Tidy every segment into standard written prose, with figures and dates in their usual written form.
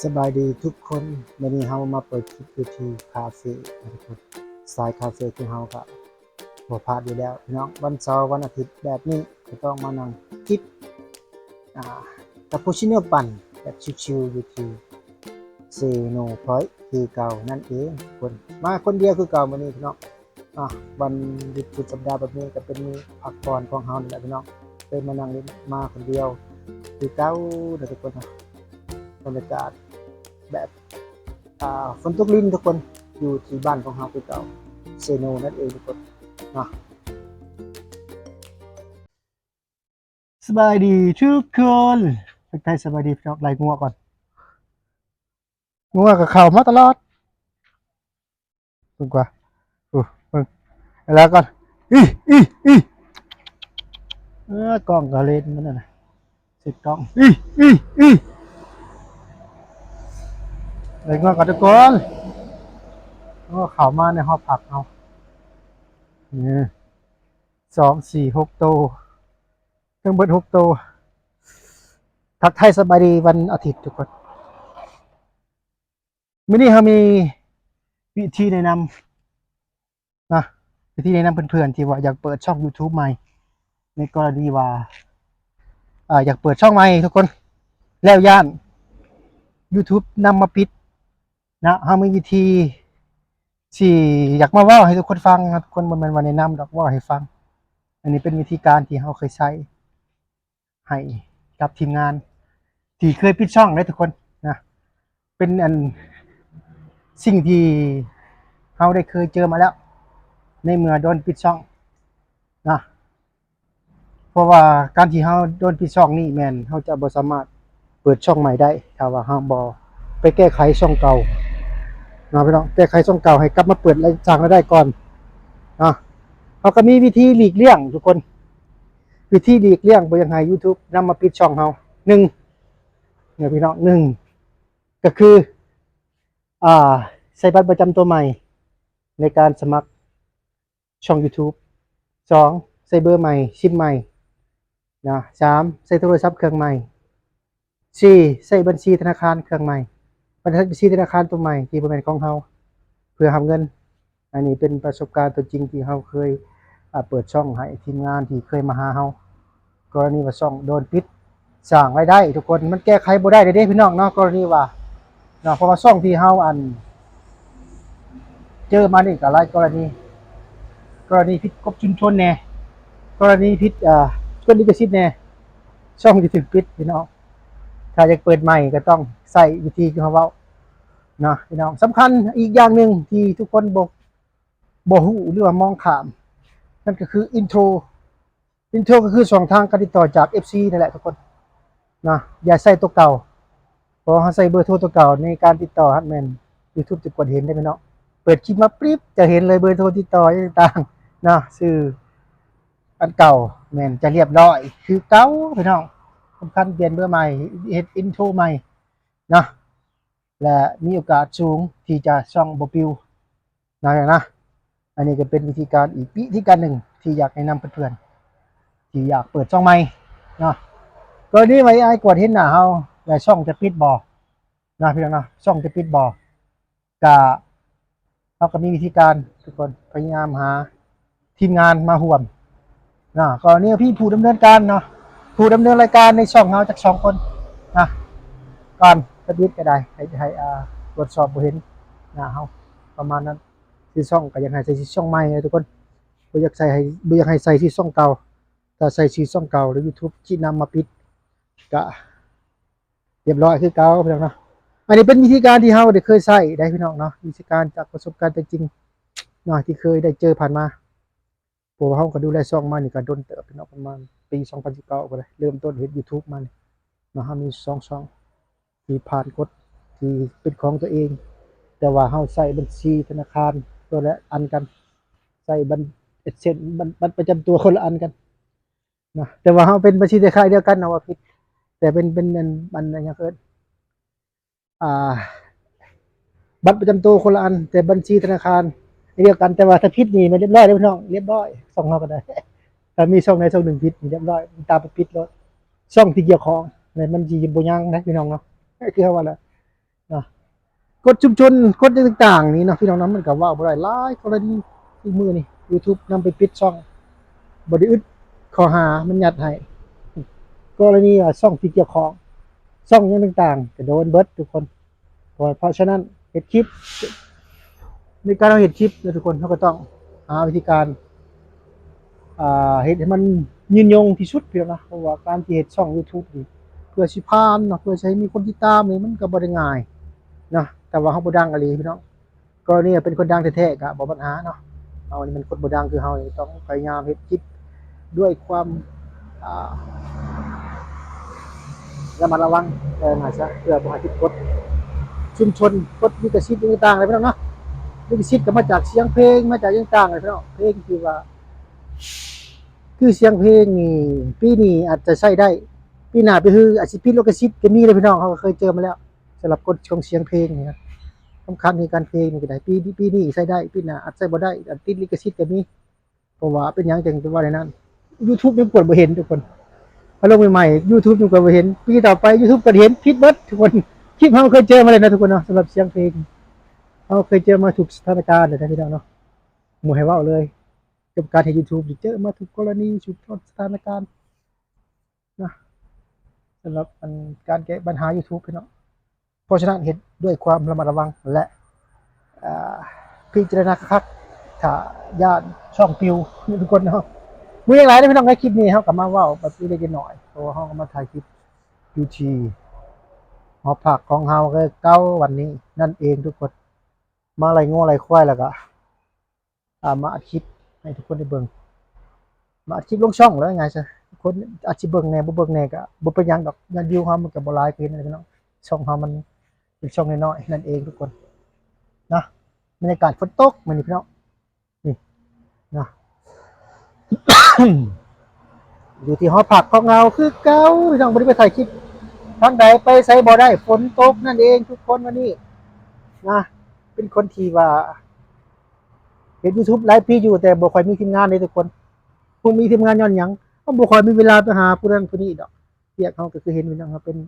สบายดีทุกคนวันนี้เฮามาเปิดคลิปอยู่ที่คาเฟ่นะครับสายคาเฟ่ที่เฮาก็บ่พลาดอยู่แล้วพี่น้องวันเสาร์วันอาทิตย์แบบนี้ก็ต้องมานั่งจิบอ่าคาปูชิโน่ปั่นแบบชิลๆอยู่ที่เซโนพอยต์ที่เก่านั่นเองคนมาคนเดียวคือเก่ามื้อนี้พี่น้องวันหยุดสุดสัปดาห์แบบนี้ก็เป็นมื้อพักผ่อนของเฮานี่แหละพี่น้องเลยมานั่งเล่นมาคนเดียวคือเก่าเด้อทุกคนนะบรรยากาศแบบฝนตกลิ้นทุกคนอยู่ที่บ้านของเราคือเก่าเซโนนั่นเองทุกคนนะสบายดีทุกคนทักทายสบายดีพี่น้องไล่งัวก่อนงัวกับเข่ามาตลอดถูกกว่าโอ้เบิ่งแล้วก่อนอีกล้องก็เล่นมันน่ะสิกล้องอีไล่งัวก่อนทุกคนงัวเข่ามาในห้องผักเอานี่2 4 6 ตัวทั้งเบิด6 ตัวทักทายสบายดีวันอาทิตย์ทุกคนมื้อนี้เรามีวิธีแนะนำนะวิธีแนะนำเพื่อนๆที่ว่าอยากเปิดช่อง YouTube ใหม่ในกรณีว่าอยากเปิดช่องใหม่ทุกคนแล้วย่าน YouTube นำมาปิดนะเรามีวิธีที่อยากมาเว้าให้ทุกคนฟังนะทุกคนบ่แม่นว่าแนะนำดอกเว้าให้ฟังอันนี้เป็นวิธีการที่เราเคยใช้ให้กับทีมงานที่เคยปิดช่องได้ทุกคนนะเป็นสิ่งที่เราได้เคยเจอมาแล้วในเมื่อโดนปิดช่องนะเพราะว่าการที่เราโดนปิดช่องนี่แม่นเราจะบ่สามารถเปิดช่องใหม่ได้ถ้าว่าเราบ่ไปแก้ไขช่องเก่านะพี่น้องแก้ไขช่องเก่าให้กลับมาเปิดรายจ่างรายได้ก่อนนะเราก็มีวิธีหลีกเลี่ยงทุกคนวิธีหลีกเลี่ยงบ่อยากให้ YouTube นำมาปิดช่องเรา1เนี่ยพี่น้อง1ก็คืออ่าใส่บัตรประจำตัวใหม่ในการสมัครช่อง YouTube 2ใส่เบอร์ใหม่ซิมใหม่นะ3ใส่โทรศัพท์เครื่องใหม่4ใส่บัญชีธนาคารเครื่องใหม่บัญชีธนาคารตัวใหม่ที่บ่แม่นของเราเพื่อหาเงินอันนี้เป็นประสบการณ์ตัวจริงที่เราเคยเปิดช่องให้ทีมงานที่เคยมาหาเรากรณีว่าช่องโดนปิดสร้างรายได้ทุกคนมันแก้ไขบ่ได้เด้พี่น้องเนาะกรณีว่าเนาะเพราะว่าช่องที่เราเจอมานี่ก็หลายกรณีผิดกฎชุมชนแน่กรณีผิดกฎลิขสิทธิ์แน่ช่องที่ถูกปิดพี่น้องถ้าอยากเปิดใหม่ก็ต้องใส่วิธีที่เขาเว้านะพี่น้องสำคัญอีกอย่างหนึ่งที่ทุกคนบ่ฮู้หรือว่ามองข้ามนั่นก็คืออินโทรก็คือช่องทางการติดต่อจาก FC นั่นแหละทุกคนนะอย่าใส่ตัวเก่าเพราะเขาใส่เบอร์โทรตัวเก่าในการติดต่อฮัดแมน YouTube จะกดเห็นได้ไหมเนาะเปิดคลิปมาปิ๊บจะเห็นเลยเบอร์โทรติดต่อต่างๆนะชื่ออันเก่าแม่นจะเรียบร้อยคือเก่าพี่น้องสำคัญเปลี่ยนเบอร์ใหม่เฮ็ดอินโทรใหม่นะและมีโอกาสสูงที่จะช่องบ่ปิวนะอันนี้ก็เป็นวิธีการอีกวิธีการหนึ่งที่อยากแนะนำเพื่อนๆที่อยากเปิดช่องใหม่เนาะกรณีไว้ไอ้กวดเห็นหน้าเฮาแล้วช่องจะปิดบ่นะพี่น้องนะช่องจะปิดบ่ก็เราก็มีวิธีการทุกคนพยายามหาทีมงานมาร่วมก็นี่พี่ผู้ดำเนินการเนาะผู้ดำเนินรายการในช่องเฮาจาก2คนนะก่อนจะปิดก็ได้ให้ตรวจสอบบ่เห็นหน้าเฮาประมาณนั้นที่ช่องก็อยากให้ใส่ช่องใหม่ทุกคนบ่อยากให้ใส่ที่ช่องเก่าถ้าใส่ชื่อช่องเก่าหรือ YouTube ที่นำมาปิดก็เรียบร้อยคือเก่าพี่น้องเนาะอันนี้เป็นวิธีการที่เราได้เคยใช้ได้พี่น้องเนาะวิธีการจากประสบการณ์จริงเนาะที่เคยได้เจอผ่านมาเพราะว่าเราก็ดูแลช่องมานี่ก็โดนเติบพี่น้องประมาณปี2019ก็ได้เริ่มต้นเฮ็ด YouTube มานี่เนาะเรามี2ช่องที่ผ่านกฎที่เป็นของตัวเองแต่ว่าเราใช้บัญชีธนาคารตัวละอันกันใช้เช่นบัตรประจำตัวคนละอันกันนะแต่ว่าเราเป็นบัญชีธนาคารเดียวกันนะว่าผิดแต่เป็นมันอย่างเงี้ยอ่าบัตรประจำตัวคนละอันแต่บัญชีธนาคารเดียวกันแต่ว่าถ้าผิดนี่มันเรียบร้อยแล้วพี่น้องเรียบร้อยส่งเราก็ได้ถ้ามีช่องใดช่องหนึ่งผิดนี่เรียบร้อยตามไปปิดรถช่องที่เกี่ยวข้องในมันสิบ่ยังนะพี่น้องเนาะคือว่าล่ะ กฎชุมชนกฎต่างๆนี่เนาะพี่น้องน้ำมันก็ว่าบ่ได้หลายกรณีที่มือนี่ YouTube นำไปปิดช่องบ่ได้อึดข้อหามันยัดให้กรณีช่องที่เกี่ยวข้องช่องอย่างต่างๆก็โดนเบิดทุกคนเพราะฉะนั้นเฮ็ดคลิปในการเราเฮ็ดคลิปนะทุกคนเราก็ต้องหาวิธีการเฮ็ดให้มันยืนยงที่สุดพี่น้องนะเพราะว่าการที่เฮ็ดช่อง YouTube นี่เพื่อสิพานเนาะเพื่อสิให้มีคนติดตามนี่มันก็บ่ได้ง่ายเนาะแต่ว่าเฮาบ่ดังอีหลีพี่น้อง ก็เนี่ยเป็นคนดังแท้ๆก็บ่ปัญหาเนาะเอานี่มันคนบ่ดังคือเฮานี่ต้องพยายามเฮ็ดคลิปด้วยความอ่าระมัดระวังน่าจะเพื่อบ่ให้ผิดกฎชุมชนกฎลิขสิทธิ์ต่างๆอะไรพี่น้องเนาะลิขสิทธิ์ก็มาจากเสียงเพลงมาจากต่างๆอะไรพี่น้องเพลงคือว่าคือเสียงเพลงนี่ปีนี้อาจจะใช้ได้ปีหน้าไปคืออาจสิผิดลิขสิทธิ์ก็มีเลยพี่น้องเฮาก็เคยเจอมาแล้วสำหรับกฎของเสียงเพลงนี่นะสำคัญในการเพลงนี่ก็ได้ปีนี้ใช้ได้ปีหน้าอาจใช้บ่ได้อาจติดลิขสิทธิ์ก็มี เพราะว่าเป็นหยังจังเป็นว่าในนั้น YouTube ยังกดบ่เห็นทุกคนพอลงใหม่ๆ YouTube ยังกดบ่เห็นปีต่อไป YouTube ก็เห็นผิดเบิดทุกคนคลิปเราเคยเจอมาเลยนะทุกคนเนาะสำหรับเสียงเพลงเราเคยเจอมาทุกสถานการณ์เลยนะพี่น้องเนาะหมู่ให้เว้าเลยกับการให้ YouTube เจอมาทุกกรณีทุกสถานการณ์นะสำหรับการแก้ปัญหา YouTube พี่น้องเพราะฉะนั้นเฮ็ดด้วยความระมัดระวังและอ่าพิจารณาคักถ้าญาติช่องปิวทุกคนเนาะ มีอย่างไรนะพี่น้องในคลิปนี้เขากลับมาว่าแบบนี้ได้หน่อยเพราะว่าเขาก็มาถ่ายคลิปยูทีหอผักของเฮาก็เก้าวันนี้นั่นเองทุกคนมาอะไรง้ออะไรควายแล้วก็มาอัดคลิปให้ทุกคนได้เบิ่งมาอัดคลิปลงช่องแล้วไงซะทุกคนอัดคลิปเบิ่งแน่บ่เบิ่งแน่ก็บ่เป็นหยังดอกยอดวิวเฮามันก็บ่หลายเพิ่นนะพี่น้องช่องเฮามันเป็นช่องน้อยๆนั่นเองทุกคนนะบรรยากาศฝนตกมื้อนี้พี่น้องนี่นะ อยู่ที่หอผักของเราคือเก่าพี่น้องบ่ได้ไปถ่ายคลิปทางใดไปไสบ่ได้ฝนตกนั่นเองทุกคนวันนี้นะเป็นคนที่ว่าเห็น YouTube หลายปีอยู่แต่บ่ค่อยมีทีมงานเลยทุกคนบ่มีทีมงานย้อนหยังเฮาบ่ค่อยมีเวลาไปหาผู้นั้นผู้นี้ดอกเรียกเฮาก็คือเห็นพี่น้องครับเป็น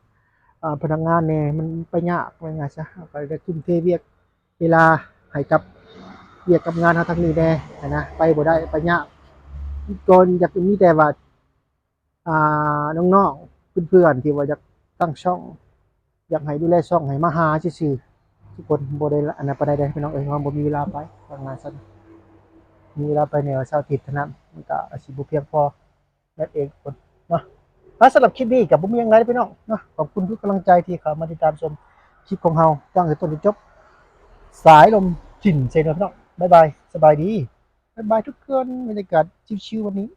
พนักงานแหน่มันไปยากว่าไงซะก็ได้ทุ่มเทเวียกเวลาให้กับเวียกกับงานเฮาทางนี้แน่นะไปบ่ได้ไปยากก่อนอยากมีแต่ว่า น้องๆเพื่อนๆที่ว่าอยากตั้งช่องอยากให้ดูแลช่องให้มาหาซื่อๆทุกคนบ่ได้อันนั้นปานใดเด้อพี่น้องเอ้ยว่าบ่มีเวลาไปทำงานซั่นมีเวลาไปแนวเสาร์อาทิตย์เท่านั้นมันก็อาจสิบ่เพียงพอนั่นเองทุกคนเนาะสำหรับคลิปนี้ก็บ่มีหยังหลายเด้อพี่น้องเนาะขอบคุณทุกกำลังใจที่เข้ามาติดตามชมคลิปของเราตั้งแต่ต้นจนจบสายลมถิ่นเซนพี่น้องบ๊ายบายสบายดีบ๊ายบายทุกคนบรรยากาศชิลๆวันนี้